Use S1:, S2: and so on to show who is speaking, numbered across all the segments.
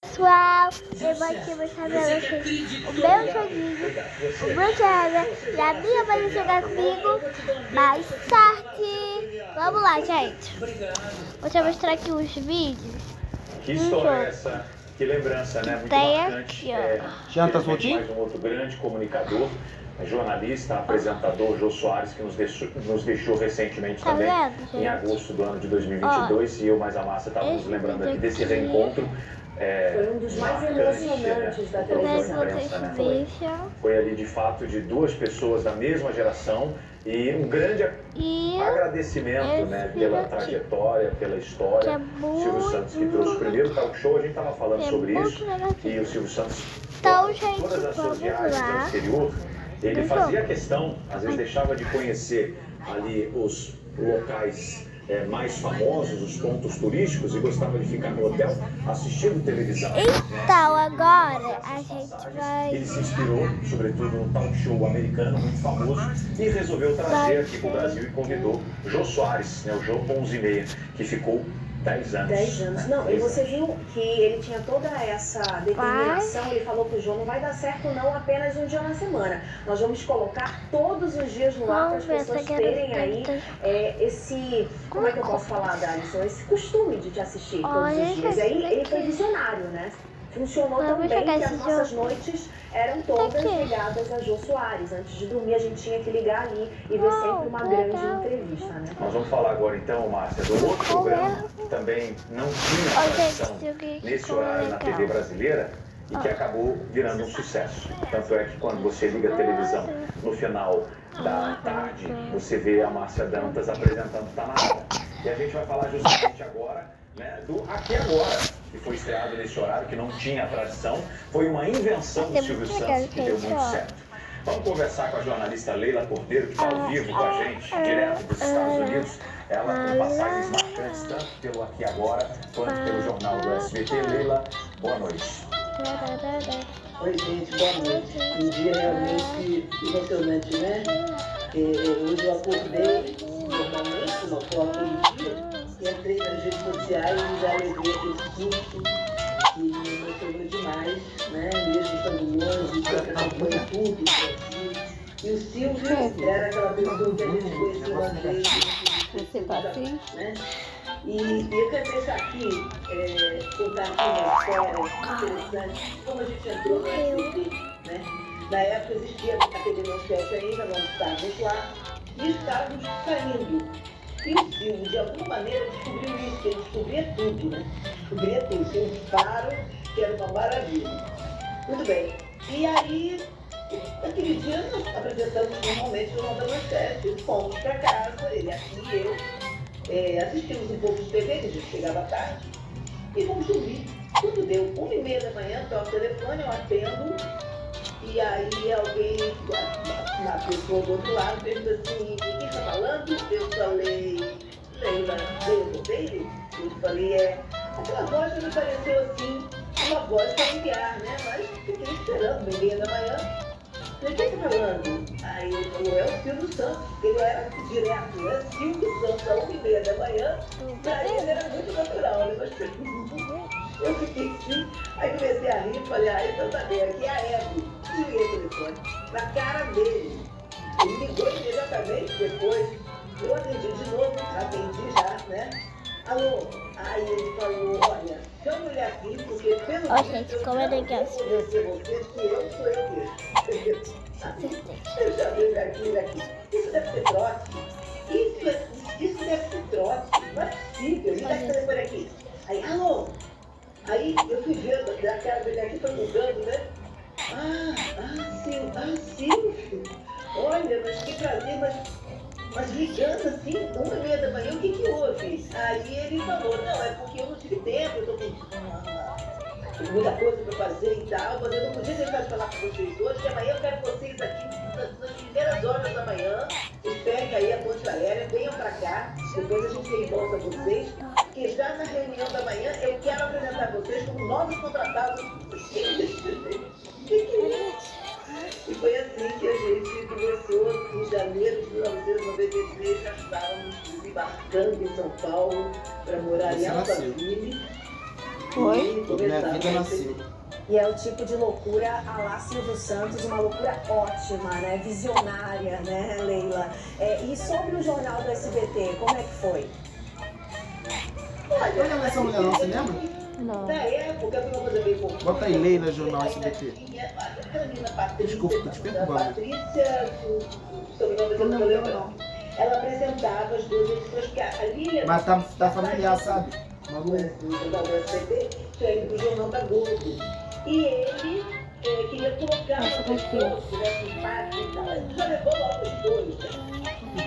S1: Pessoal, eu vou aqui mostrar pra vocês o meu joguinho, o Bruxada, e a minha mãe jogar comigo, mais sorte! Vamos lá, gente! Vou te mostrar aqui os vídeos.
S2: Que história é essa? Que lembrança, né? Muito marcante.
S3: Janta soltinho?
S2: Mais um outro grande comunicador, jornalista, apresentador, Jô Soares, que nos deixou recentemente também, em agosto do ano de 2022. E eu mais a Márcia estávamos lembrando aqui desse reencontro.
S4: Foi um dos mais emocionantes da televisão.
S2: Foi ali, de fato, de duas pessoas da mesma geração e um grande agradecimento, né, pela trajetória, pela história. Silvio Santos, que trouxe o primeiro talk show, a gente estava falando sobre isso, e o Silvio Santos, todas as suas viagens ao exterior, ele fazia questão, às vezes deixava de conhecer ali os locais mais famosos, os pontos turísticos, e gostava de ficar no hotel assistindo televisão.
S1: Então, agora a gente vai...
S2: Ele se inspirou, sobretudo, no talk show americano, muito famoso, e resolveu trazer aqui para o Brasil e convidou Jô Soares, né, o Jô 11:30, que ficou 10 anos.
S4: 10 anos. Não, e você viu que ele tinha toda essa determinação, ele falou pro João, não vai dar certo não apenas um dia na semana. Nós vamos colocar todos os dias no ar para as pessoas terem aí esse, como é que eu posso falar, Darison? Esse costume de te assistir todos os dias. E aí ele foi visionário, né? Funcionou tão bem que as nossas noites eram todas ligadas a Jô Soares. Antes de dormir, a gente tinha que ligar ali e ver sempre uma grande entrevista, né?
S2: Nós vamos falar agora, então, Márcia, do outro programa que também não tinha tradição nesse horário na TV brasileira e que acabou virando um sucesso. Tanto é que quando você liga a televisão no final da tarde, você vê a Márcia Dantas apresentando Tamarada. E a gente vai falar justamente agora, né, do Aqui Agora, que foi estreado nesse horário, que não tinha tradição. Foi uma invenção do Silvio Santos que deu muito certo. Vamos conversar com a jornalista Leila Cordeiro, que está ao vivo com a gente, direto dos Estados Unidos. Ela com passagens marcantes, tanto pelo Aqui Agora, quanto pelo jornal do SBT. Leila, boa noite.
S5: Oi, gente, boa noite. Um dia realmente emocionante, né? Hoje eu acordei, normalmente, como eu acordo todo dia, e entrei nas redes sociais e já levei aquele susto que me emocionou demais, né? Mesmo estando longe, que acompanha tudo, e o Silvio era aquela pessoa que a gente conheceu uma vez, né? E eu quero deixar aqui, contar aqui uma história interessante, como a gente entrou no SBT, né? Na época existia a TV Manchete ainda, nós estávamos lá, e estávamos saindo. E o Silvio, de alguma maneira, descobriu isso, que ele descobria tudo, né? Descobria tudo, tinha um faro que era uma maravilha. Muito bem. E aí, naquele dia, nós apresentamos normalmente o Jornal da Manchete, fomos para casa, ele aqui e eu, assistimos um pouco de TV, que a gente chegava à tarde, e fomos dormir. Quando deu 1:30 da manhã, toca o telefone, eu atendo, e aí alguém, uma pessoa do outro lado, pergunta assim, quem está falando? Eu falei, Leila Cordeiro? Eu falei, aquela voz que me pareceu assim, uma voz familiar, né? Mas fiquei esperando, 1:30 da manhã. Falei, quem está falando? Aí ele falou, é o Silvio Santos, ele era direto, né? Silvio Santos, às 1:30 da manhã, pra ele era muito natural, né? Mas eu fiquei assim, aí comecei a rir, falei, então tá bem, aqui é a Hebe. Desliguei o telefone, na cara dele. Ele ligou imediatamente depois, eu atendi de novo, né? Alô? Aí ele falou, olha, chama ele aqui, porque pelo
S1: gente, como é legal.
S5: Eu vou convencer vocês que eu sou eu mesmo. Eu chamei ele aqui. Isso deve ser trote. Isso deve ser trote. Não é possível. Ele tá com o telefone aqui. Aí, alô? Aí eu fui vendo, a cara dele aqui foi mudando, né? Silvio. Olha, mas que prazer, mas ligando assim, 1:30 da manhã, o que houve? Aí ele falou, não, é porque eu não tive tempo, eu tô com muita coisa para fazer e tal, mas eu não podia deixar de falar com vocês hoje, que amanhã eu quero vocês aqui nas primeiras horas da manhã, esperem aí a ponte aérea, venham para cá, depois a gente reembolsa vocês, que já na reunião da manhã eu quero apresentar vocês como novos contratados. Que é isso? E foi assim que a gente começou, em janeiro de 1993, já estávamos desembarcando em São Paulo para morar em Alphaville.
S3: Foi? Toda minha vida nasceu.
S4: E é o tipo de loucura à la Silvio Santos, uma loucura ótima, né? Visionária, né, Leila? E sobre o Jornal do SBT, como é que foi?
S3: Olha essa mulher, não se lembra?
S1: Não.
S5: Na época, foi uma coisa bem popular.
S3: Bota aí, Leila, Jornal SBT.
S5: Aquela menina Patrícia,
S3: Desculpa, tô te perturbando.
S5: Patrícia, se eu não me engano, não. Ela apresentava as duas edições, porque a Lilian...
S3: Mas tá familiar, sabe? Malu.
S5: Do Jornal do SBT, tinha ido pro Jornal da Globo. E ele queria colocar
S1: Nossa,
S5: as pessoas, tivesse empate e tal. Ele já levou logo os dois, né?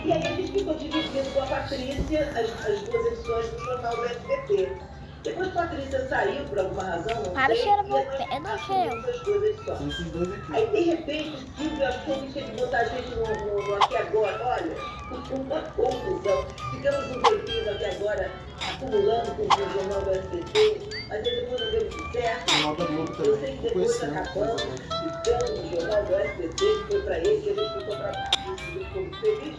S5: E aí ele ficou dividindo com a Patrícia as duas edições do Jornal do SBT. Depois Patrícia saiu por alguma razão, não
S1: Para,
S5: sei,
S1: cheira
S5: e
S1: bom.
S5: nós
S1: É, não, cheira.
S5: fizemos as duas edições.
S3: São esses dois aqui.
S5: Aí, de repente, Silvio achou que tinha que botar a gente no Aqui Agora. Olha, uma confusão. Ficamos um tempinho aqui agora, acumulando com o Jornal do SBT, mas aí depois não deu muito certo.
S3: Jornal da Globo
S5: Eu sei
S3: também.
S5: que depois
S3: Conhecendo.
S5: acabamos ficando no Jornal do SBT, que foi pra ele, que a gente foi contratado, a gente ficou muito feliz.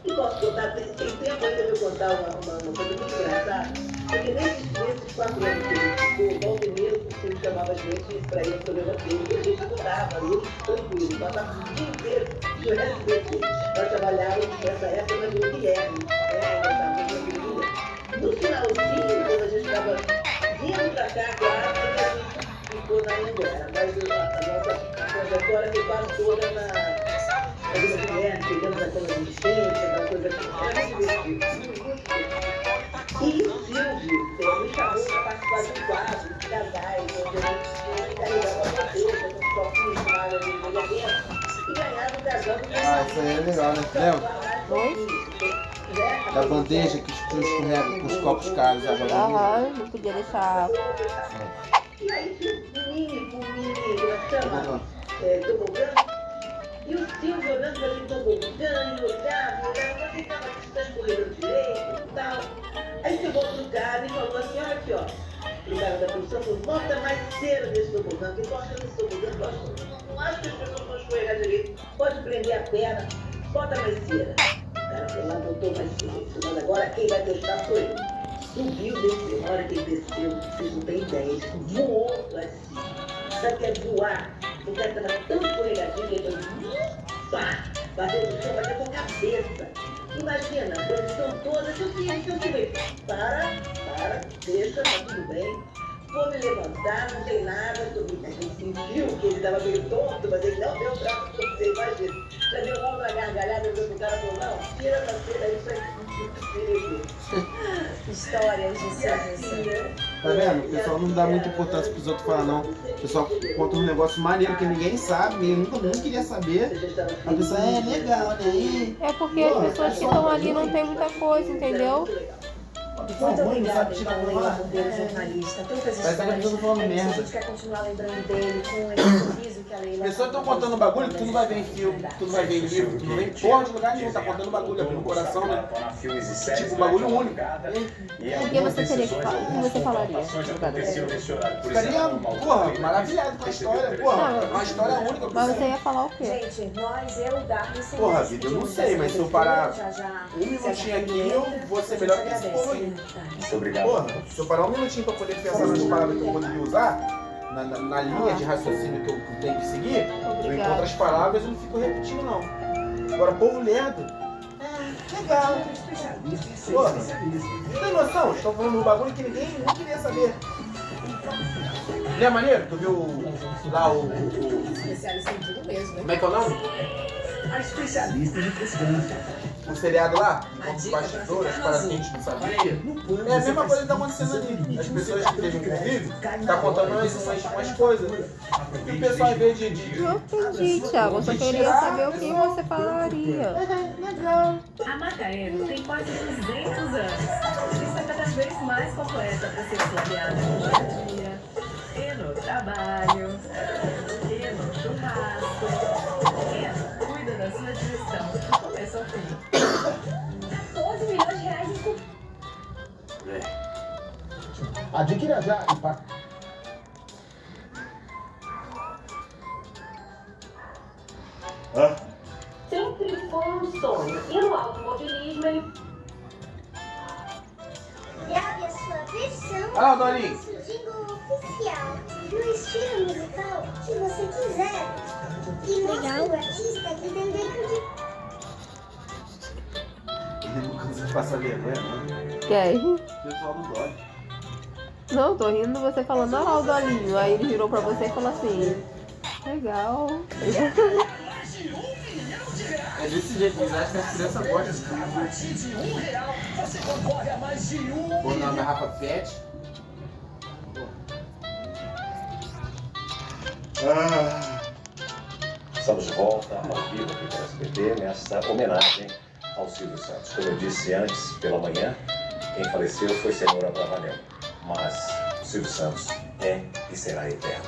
S5: E posso contar, tem tempo ainda de eu contar uma coisa muito engraçada, porque nesses 4 anos que ele ficou, volta e meia, ele chamava a gente pra ir ao programa dele, e a gente adorava, ele tranquilo, passava o dia inteiro no SBT. Nós trabalhávamos nessa época na Vila Guilherme, ainda estávamos na Vila Guilherme. No finalzinho, quando a gente estava vindo pra cá, claro, que a gente ficou na Anguera, mas a nossa trajetória foi quase toda na Vila Guilherme, pegamos aquela resistência, aquela coisa que era muito divertido. E o Silvio me chamou para participar de quadros, de casais, onde a gente carregava uma bandeja com os copinhos de malha de evento e ganhava um casal de
S3: Ah, isso aí é legal, né? Lembra? Da bandeja que escorrega com os copos caros. A bandeja.
S6: Aham, não podia deixar.
S5: E aí tinha um mini, chama, tobogã. E o Silvio olhando para aquele tobogã, e olhava, mas ele estava aqui, está escorrendo direito e tal. Aí chegou outro cara e falou assim, olha aqui, ó. O cara da produção falou, bota mais cera nesse tobogã, que gosta desse tobogã, não acho que as pessoas vão escorregar direito, pode prender a perna, bota mais cera. O cara foi lá, botou mais cera, mas agora quem vai testar foi eu. Subiu, desceu, na hora que ele desceu, vocês não têm ideia, ele voou assim. Sabe o que é voar? O cara estava tão escorregadinho que ele pá, bateu no chão, bateu com a cabeça. Imagina, a produção toda, seu filho, para, deixa, tá tudo bem. Vou me levantar, não tem nada, a gente sentiu que ele estava meio tonto, mas ele não deu braço pra você, imagina. Já deu logo uma gargalhada, viu que o cara falou, não, tira essa cera aí, isso é
S4: Histórias de Silvio.
S3: Tá vendo? O pessoal não dá muita importância pros outros falar, não. O pessoal conta um negócio maneiro que ninguém sabe, ninguém nunca queria saber. A pessoa é legal, né?
S6: É porque as pessoas que estão ali não tem muita coisa, entendeu?
S4: Muito
S3: Ruim, não sabe
S4: obrigada,
S3: tirar
S4: Leila
S3: uma.
S4: Monteiro, jornalista. Tantas
S3: Parece que a
S4: histórias.
S3: pessoa tá falando
S4: A
S3: merda.
S4: gente quer continuar lembrando dele com esse sorriso que a Leila...
S3: As pessoas estão contando bagulho que tu não vai ver em filme, tu não vai ver em livro, tu não vem porra de lugar nenhum, tá contando bagulho aqui no coração, né? Tipo, bagulho único.
S6: O que você teria que falar? O que você falaria no lugar dele?
S3: Ficaria, porra, maravilhado com a história, porra, uma história única.
S6: Mas você ia falar o quê?
S4: Gente, nós, eu, Darby, sempre
S3: Porra, vida, eu não sei, mas se eu parar
S4: já,
S3: um minutinho aqui, eu vou ser melhor que esse povo aí.
S2: Obrigado.
S3: Porra, se eu parar um minutinho pra poder pensar nas palavras que eu poderia usar, na linha de raciocínio que eu tenho que seguir, eu encontro as palavras e não fico repetindo, não. Agora, povo lerdo, legal. Porra, tem noção? Estão falando um bagulho que ninguém nem queria saber. Não é maneiro? Tu viu lá o
S4: Especialista em tudo mesmo, né?
S3: como é que é o nome?
S5: a especialista de pesquisa.
S3: O seriado lá, os bastidores, para quem não sabia. É a mesma coisa que tá acontecendo ali. As pessoas que teve um convívio, tá contando umas coisas. E o pessoal, ao invés de
S6: Não entendi, Thiago. Eu só queria saber o que você falaria.
S3: legal.
S7: A Macaeno tem quase 200 anos e está cada vez mais completa para ser floreada no dia a dia, e no trabalho, e no churrasco. Ela cuida da sua digestão do começo ao fim.
S4: 14 milhões de reais em cupom.
S8: Adquira já e
S7: Sempre foi um sonho. E no automobilismo ele
S1: Grave a sua versão.
S3: Ah, Dolinho.
S1: Jingle.
S9: oficial, no estilo musical que você quiser. E mostra o artista que tem dentro de...
S3: Ele não cansa de passar vergonha, não.
S6: Quem?
S3: O pessoal do Dodge.
S6: Não, tô rindo você falando, olha lá o Dolinho. Aí ele virou pra você e falou assim, legal.
S3: É desse jeito, eles acham que as crianças gostam disso. Pôr na garrafa PET.
S2: Estamos de volta ao vivo aqui pela SBT nesta homenagem ao Silvio Santos. Como eu disse antes, pela manhã, quem faleceu foi Senhor Abravanel, mas o Silvio Santos é e será eterno.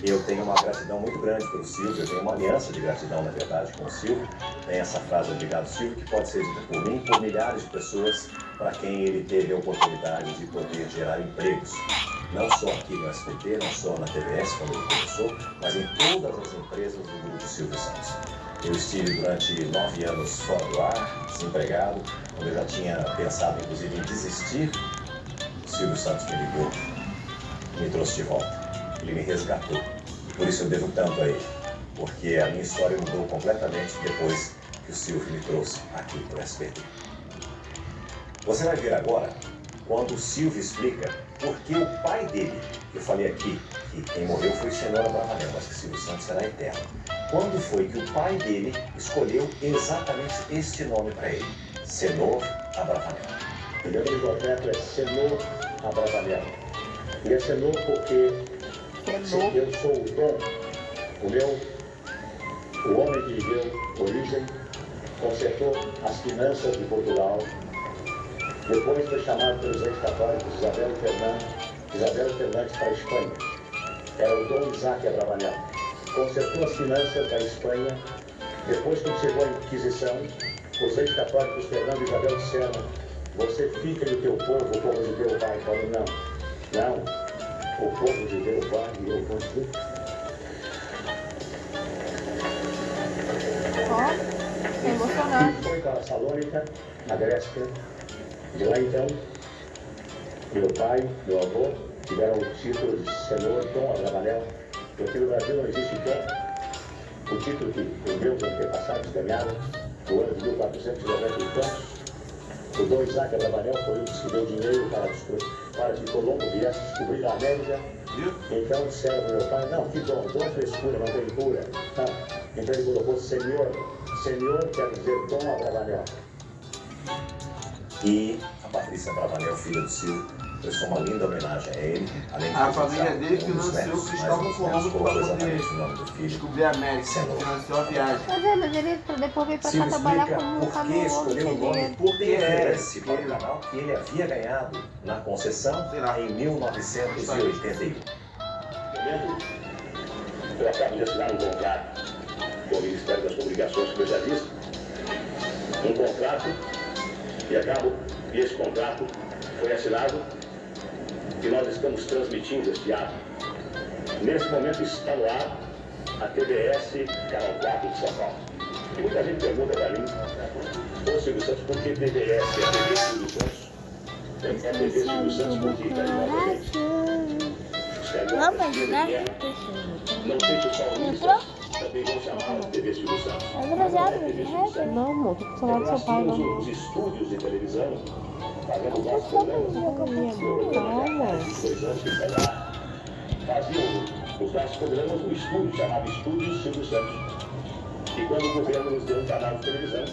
S2: Eu tenho uma gratidão muito grande pelo Silvio, eu tenho uma aliança de gratidão, na verdade, com o Silvio. Tem essa frase, obrigado Silvio, que pode ser dita por mim, por milhares de pessoas para quem ele teve a oportunidade de poder gerar empregos. Não só aqui no SBT, não só na TVS, quando ele começou, mas em todas as empresas do Grupo Silvio Santos. Eu estive durante 9 anos fora do ar, desempregado, quando eu já tinha pensado, inclusive, em desistir. O Silvio Santos me ligou, me trouxe de volta. Ele me resgatou. Por isso eu devo tanto a ele, porque a minha história mudou completamente depois que o Silvio me trouxe aqui para o SBT. Você vai ver agora, quando o Silvio explica por que o pai dele, eu falei aqui que quem morreu foi o Senhor Abravanel, mas que Silvio Santos será eterno. Quando foi que o pai dele escolheu exatamente este nome para ele, Senhor Abravanel?
S8: O meu nome completo é Senhor Abravanel. E é Senhor porque eu sou o dom, o homem que deu origem, consertou as finanças de Portugal. Depois foi chamado pelos reis católicos Isabel Fernandes para a Espanha. Era o Dom Isaac Abravanel. Consertou as finanças da Espanha. Depois, quando chegou a Inquisição, os reis católicos Fernando e Isabel disseram: você fica do teu povo, o povo judeu vai. Falou: não. O povo judeu vai e eu vou vir.
S6: Ó, emocionado.
S8: Foi para Salônica, na Grécia. De lá então, meu pai, meu avô, tiveram o título de Senhor Dom Abravanel, porque no Brasil não existe dom. O título que os meus antepassados ganharam no ano de 1490 e tantos. O Dom Isaac Abravanel foi um que deu dinheiro para que Colombo viesse descobrir a América. Então disseram para meu pai: não, que dom é frescura, não tem cura. Então ele colocou Senhor. Senhor quer dizer Dom Abravanel.
S2: E a Patrícia Abravanel, filha do Silvio, prestou uma linda homenagem a ele. Além de
S3: A família dele financiou o Cristóvão Colombo para poder descobrir a América, financiou a viagem.
S6: Mas ele depois veio pra cá trabalhar como
S2: por que escolheu o nome TVS para o canal que ele havia ganhado na concessão em 1981.
S8: Eu acabo de assinar um contrato com o Ministério das Comunicações, como eu já disse. Um contrato e esse contrato foi assinado e nós estamos transmitindo este ato. Nesse momento está no ar a TVS Canal 4 de São Paulo. E muita gente pergunta para mim: ô Silvio Santos, por que TVS? É a TV Silvio Santos? É a TV Silvio Santos porque não sei se os paulistas também vão chamar a TV Silvio Santos.
S6: Não, amor, tô falando do seu pai, não.
S8: Os estúdios de televisão, fazendo os nossos programas. Faziam os nossos programas no estúdio, chamado Estúdio Silvio Santos. E quando o governo nos deu um canal de televisão,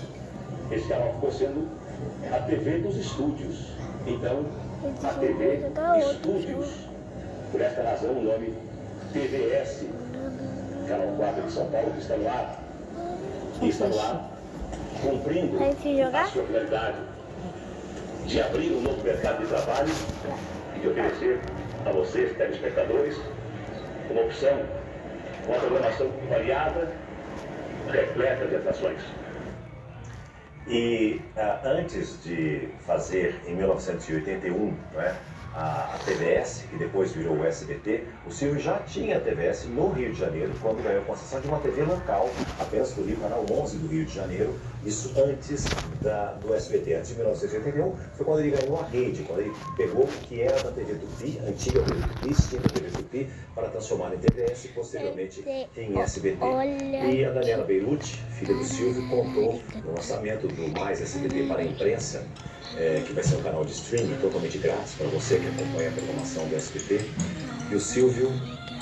S8: esse canal ficou sendo a TV dos estúdios. Então, a TV Estúdios. Por esta razão, o nome TVS, Canal 4 de São Paulo, que está no ar. E está no ar, cumprindo a sua finalidade de abrir um novo mercado de trabalho e de oferecer a vocês, telespectadores, uma opção, uma programação variada, repleta de atrações.
S2: E antes de fazer, em 1981, a TVS, que depois virou o SBT, o Silvio já tinha a TVS no Rio de Janeiro, quando ganhou a concessão de uma TV local, apenas do Rio, Canal 11 do Rio de Janeiro, isso antes do SBT. Antes de 1981 foi quando ele ganhou a rede, quando ele pegou o que era da TV Tupi, antiga TV Tupi, extinta TV Tupi, para transformar em TVS e posteriormente em SBT. E a Daniela Beirute, filha do Silvio, contou no lançamento do Mais SBT para a imprensa, que vai ser um canal de streaming totalmente grátis para você que acompanha a programação do SBT. E o Silvio,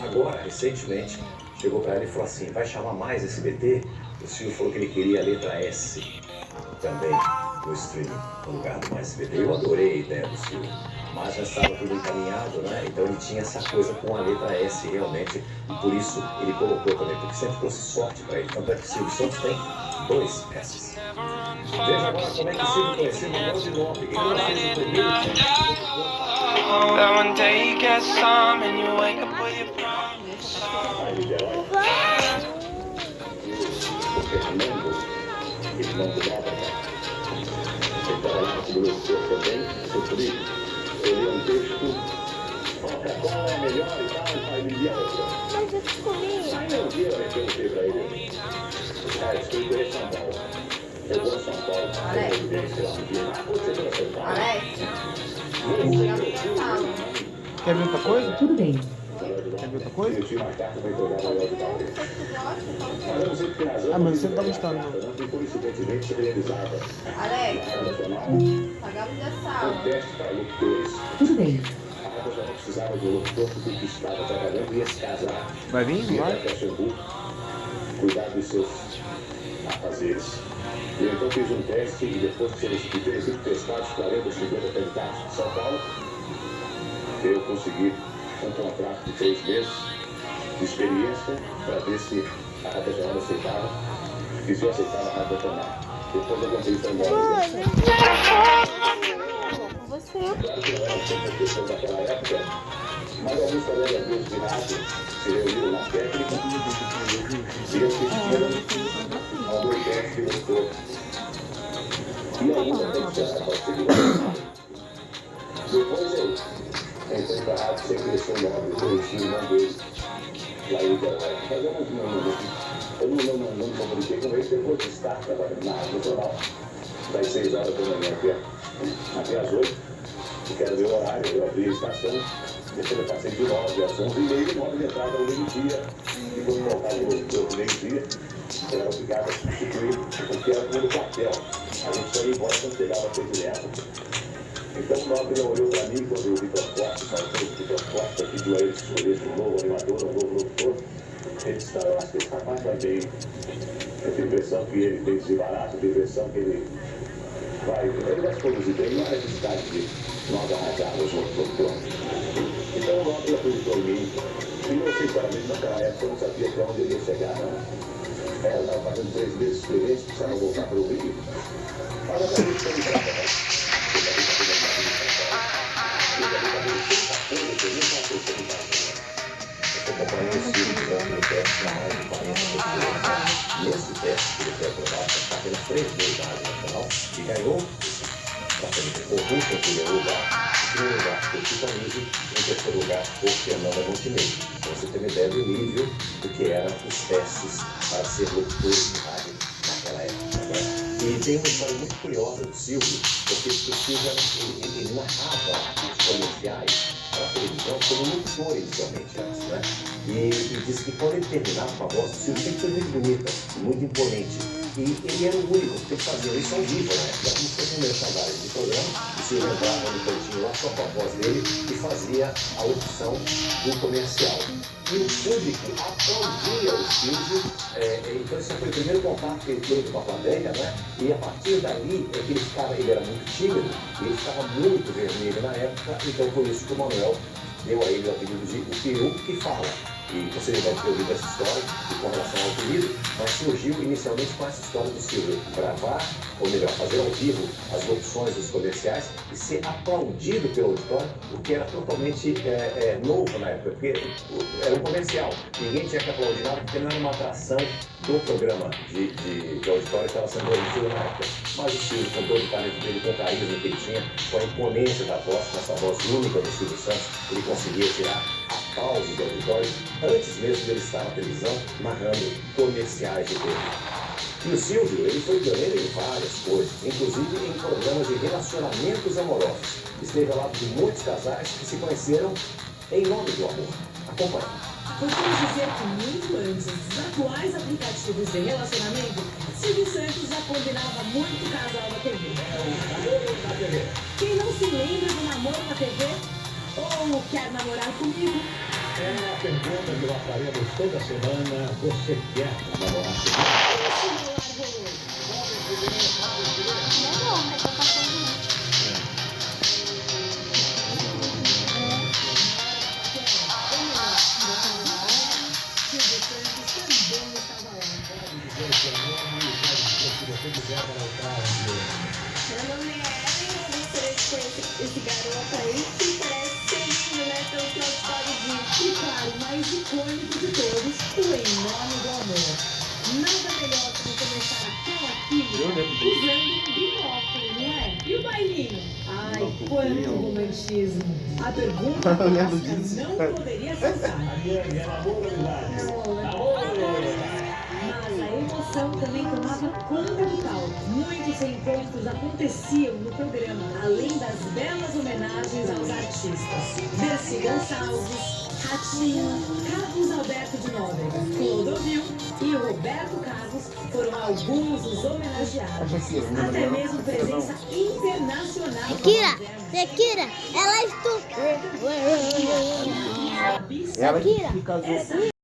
S2: agora, recentemente, chegou para ela e falou assim, vai chamar Mais SBT? O Silvio falou que ele queria a letra S também no streaming, no lugar do Mais SBT. Eu adorei a ideia do Silvio, mas já estava tudo encaminhado, né? Então ele tinha essa coisa com a letra S realmente, e por isso ele colocou também, porque sempre trouxe sorte para ele. Tanto é que o Silvio Santos tem 2 S's. Veja agora como é que o Silvio conheceu o nome de nome. Quem não fez o primeiro
S10: That one day you get some and you wake up with your promise.
S8: O Fernando, irmão do Nova, ele trabalhava com o professor também, seu filho. Ele é um texto, Coca-Cola é melhor e tal, e ele lia outra.
S1: Mas eu comi.
S8: Aí um dia eu perguntei pra ele, cara, estou em São Paulo. Eu vou a São Paulo, eu vou sei lá, um dia. Ah, você foi a São Paulo?
S3: Quer ver outra coisa?
S5: Tudo bem.
S3: Quer ver outra coisa?
S8: Eu tinha uma carta para entregar na loja da vez. Mas eu não sei porque razão.
S3: Ah, mas você não tá gostando, não.
S8: E coincidentemente se realizava
S6: Alex,
S8: na Nacional
S6: pagamos de
S8: um
S6: sal.
S8: teste para locutores.
S5: Tudo bem.
S8: A Rádio Nacional precisava de um locutor que estava trabalhando e ia se casar.
S3: Vai vir?
S8: Ia
S3: Vai?
S8: até Xambu, cuidar dos seus afazeres. E eu então fiz um teste e depois que ter sido testados 40, 50 candidatos de São Paulo, eu consegui um contrato de 3 meses de experiência para ver se a Rádio Nacional aceitava e se eu aceitava a Rádio Nacional. Depois eu comprei para embora.
S6: Você.
S8: Claro que não era sempre a questão daquela época, mas alguns colegas meus de rádio se reuniram na técnica e assistiram ao meu teste de locutor. E ainda tem que ser a possibilidade. Depois eu entrei para a rádio sem crescer o nome, eu conheci o irmão dele lá em Niterói. Mas eu não comuniquei com ele depois de estar trabalhando na Rádio Nacional, das 6 horas da manhã até as 8, que era o meu horário, eu abri a estação, depois eu passei de 9 às 11h30, 9 de entrada ao meio-dia, e quando voltava o outro meio-dia, eu era obrigado a substituir, porque era como no quartel, a gente só ia embora quando pegava a predileto. Então o Nobre olhou para mim quando eu vi Vitor Costa, falou que o Vitor Costa pediu a ele que escolhesse um novo animador, um novo locutor. Ele disse, não, eu acho que esse rapaz vai bem. Eu tenho a impressão que ele tem desembaraço, eu tenho a impressão que ele vai se produzir bem, não há necessidade de nós arranjarmos outro locutor. Então o Nobre acreditou em mim. E eu, sinceramente, naquela época eu não sabia até onde ele ia chegar, não. Eu estava fazendo 3 meses de experiência, precisava voltar para o Rio. Mas eu também estou ligado, acompanhando o Silvio durante o teste na mais de 40 pessoas. Nesse teste, ele foi aprovado para apenas 3 meses da Rádio Nacional e ganhou, praticamente conjunto em primeiro lugar. Em primeiro lugar, foi o Tito Nível, em terceiro lugar, foi Fernanda Montenegro. Então você tem uma ideia do nível do que eram os testes para ser locutor de rádio naquela época. Né? E tem uma história muito curiosa do Silvio, porque o Silvio ele narrava os comerciais para a televisão como locutor inicialmente antes, né? E disse que quando ele terminava com a voz do Silvio, sempre foi muito bonita, muito imponente. E ele era o único que fazia isso ao vivo, né? Já como se fosse um merchandising de programa, o Silvio entrava no cantinho lá só com a voz dele e fazia a opção do comercial. E o público aplaudia o Silvio, então esse foi o primeiro contato que ele teve com a plateia, né? E a partir dali, ele era muito tímido, e ele ficava muito vermelho na época, então por isso que o Manuel deu a ele o apelido de O Peru que Fala. E você deve ter ouvido essa história com relação ao apelido, mas surgiu inicialmente com essa história do Silvio gravar, ou melhor, fazer ao vivo as locuções dos comerciais e ser aplaudido pelo auditório, o que era totalmente novo na época, porque era um comercial. Ninguém tinha que aplaudir nada, porque não era uma atração do programa de auditório que estava sendo produzido na época. Mas o Silvio, com todo o talento dele, com o carisma que ele tinha, com a imponência da voz, com essa voz única do Silvio Santos, ele conseguia tirar aplausos do auditório antes mesmo dele estar na televisão narrando comerciais de TV. E o Silvio, ele foi pioneiro em várias coisas, inclusive em programas de relacionamentos amorosos. Esteve ao lado de muitos casais que se conheceram em nome do amor. Acompanhe.
S7: Podemos dizer que muito antes dos atuais aplicativos de relacionamento, Silvio Santos já combinava muito casal na TV. Quem não se lembra do namoro na TV? Ou quer namorar comigo?
S8: É uma pergunta que nós faremos toda semana. Você quer namorar comigo?
S7: Meu nome é Ellen, eu gostaria de conhecer esse garoto aí que parece ser lindo, né? Pelo que nós podemos. E claro, o mais icônico de todos, o Em Nome do Amor. Nada melhor que começar aquela química usando um binóculo, não é? E o bailinho? Ai, quanto romantismo. A pergunta clássica não poderia faltar. Mas a emoção também tomava conta do palco. Muitos encontros aconteciam no programa, além das belas homenagens aos artistas. Dercy Gonçalves, Ratinho, Carlos Alberto de Nóbrega, Clodovil e Roberto Carlos foram alguns dos homenageados. Até mesmo presença internacional.
S1: Shakira, ela estupra.
S3: Ela que casou.